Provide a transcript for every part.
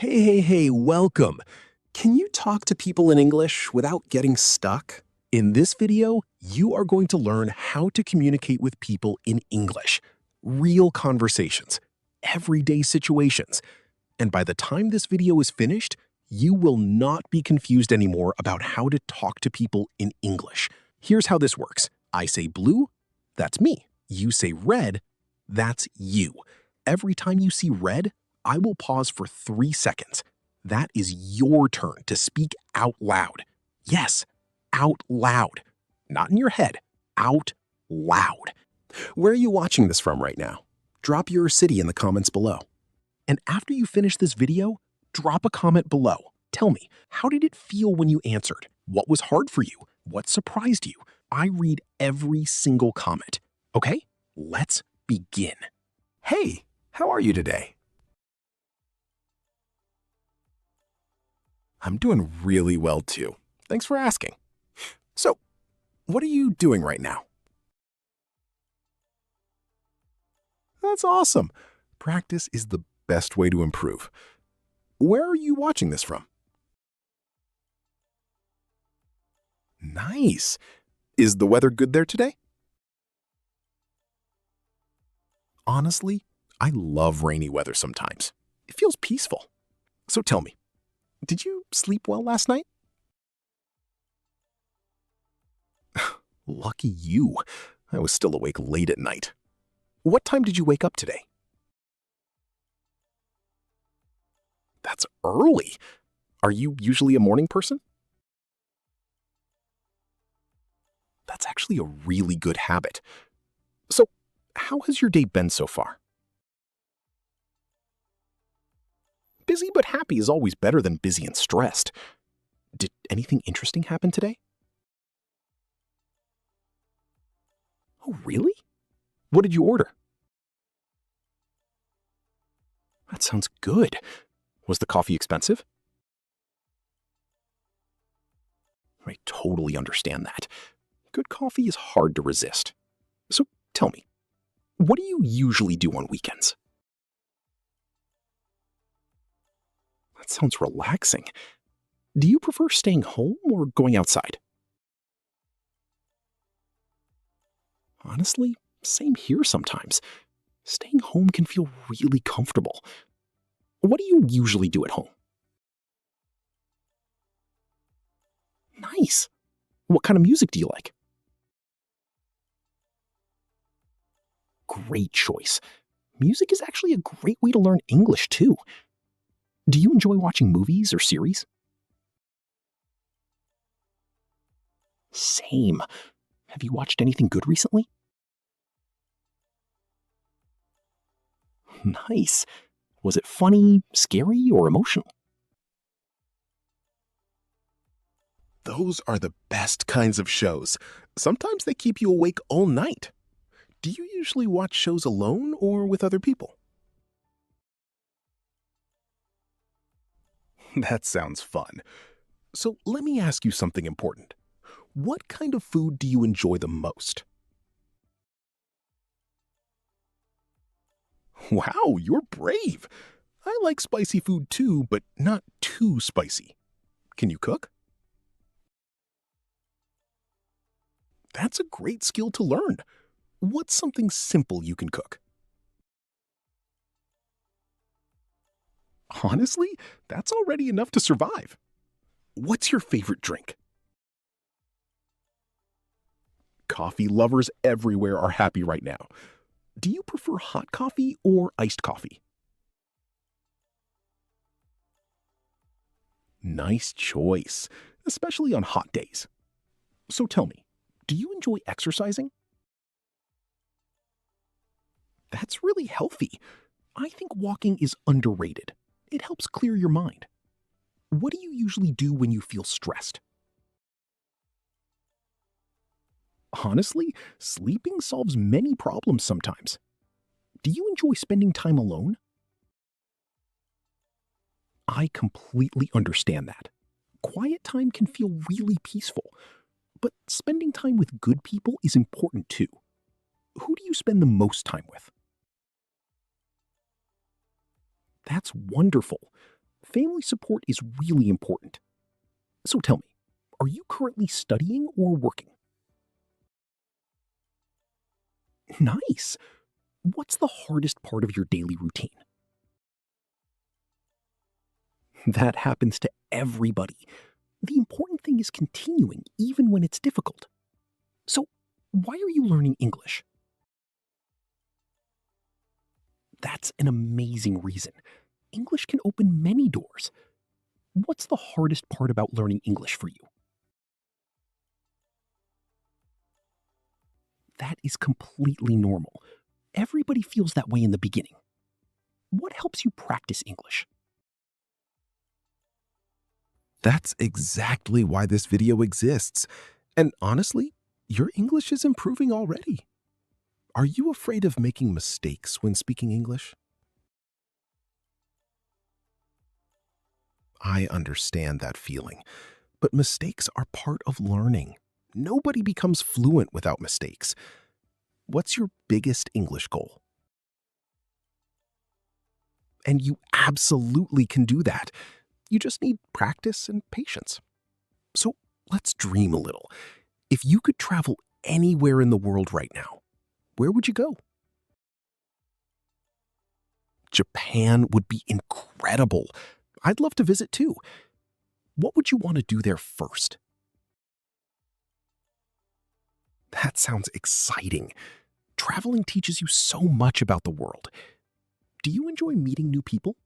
Hey, welcome. Can you talk to people in English without getting stuck? In this video, you are going to learn how to communicate with people in English. Real conversations, everyday situations. And by the time this video is finished, you will not be confused anymore about how to talk to people in English. Here's how this works. I say blue, that's me. You say red, that's you. Every time you see red, I will pause for 3 seconds. That is your turn to speak out loud. Yes, out loud. Not in your head, out loud. Where are you watching this from right now? Drop your city in the comments below. And after you finish this video, drop a comment below. Tell me, how did it feel when you answered? What was hard for you? What surprised you? I read every single comment. Okay, let's begin. Hey, how are you today? I'm doing really well too. Thanks for asking. So, what are you doing right now? That's awesome. Practice is the best way to improve. Where are you watching this from? Nice. Is the weather good there today? Honestly, I love rainy weather sometimes. It feels peaceful. So tell me, did you sleep well last night? Lucky you. I was still awake late at night. What time did you wake up today? That's early. Are you usually a morning person? That's actually a really good habit. So, how has your day been so far? Busy but happy is always better than busy and stressed. Did anything interesting happen today? Oh, really? What did you order? That sounds good. Was the coffee expensive? I totally understand that. Good coffee is hard to resist. So tell me, what do you usually do on weekends? That sounds relaxing. Do you prefer staying home or going outside? Honestly, same here sometimes. Staying home can feel really comfortable. What do you usually do at home? Nice. What kind of music do you like? Great choice. Music is actually a great way to learn English too. Do you enjoy watching movies or series? Same. Have you watched anything good recently? Nice. Was it funny, scary, or emotional? Those are the best kinds of shows. Sometimes they keep you awake all night. Do you usually watch shows alone or with other people? That sounds fun. So let me ask you something important. What kind of food do you enjoy the most? Wow, you're brave. I like spicy food too, but not too spicy. Can you cook? That's a great skill to learn. What's something simple you can cook? Honestly, that's already enough to survive. What's your favorite drink? Coffee lovers everywhere are happy right now. Do you prefer hot coffee or iced coffee? Nice choice, especially on hot days. So tell me, do you enjoy exercising? That's really healthy. I think walking is underrated. It helps clear your mind. What do you usually do when you feel stressed? Honestly, sleeping solves many problems sometimes. Do you enjoy spending time alone? I completely understand that. Quiet time can feel really peaceful, but spending time with good people is important too. Who do you spend the most time with? That's wonderful. Family support is really important. So tell me, are you currently studying or working? Nice. What's the hardest part of your daily routine? That happens to everybody. The important thing is continuing even when it's difficult. So, why are you learning English? That's an amazing reason. English can open many doors. What's the hardest part about learning English for you? That is completely normal. Everybody feels that way in the beginning. What helps you practice English? That's exactly why this video exists. And honestly, your English is improving already. Are you afraid of making mistakes when speaking English? I understand that feeling, but mistakes are part of learning. Nobody becomes fluent without mistakes. What's your biggest English goal? And you absolutely can do that. You just need practice and patience. So let's dream a little. If you could travel anywhere in the world right now, where would you go? Japan would be incredible. I'd love to visit too. What would you want to do there first? That sounds exciting. Traveling teaches you so much about the world. Do you enjoy meeting new people?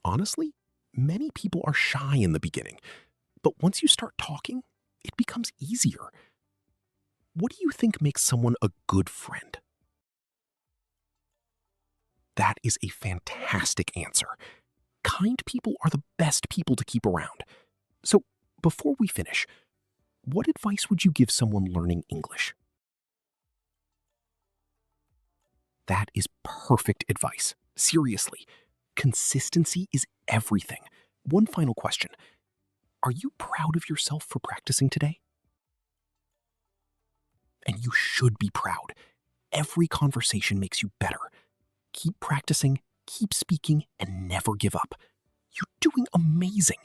Honestly, many people are shy in the beginning, but once you start talking, it becomes easier. What do you think makes someone a good friend? That is a fantastic answer. Kind people are the best people to keep around. So, before we finish, what advice would you give someone learning English? That is perfect advice. Seriously, consistency is everything. One final question. Are you proud of yourself for practicing today? And you should be proud. Every conversation makes you better. Keep practicing, keep speaking, and never give up. You're doing amazing.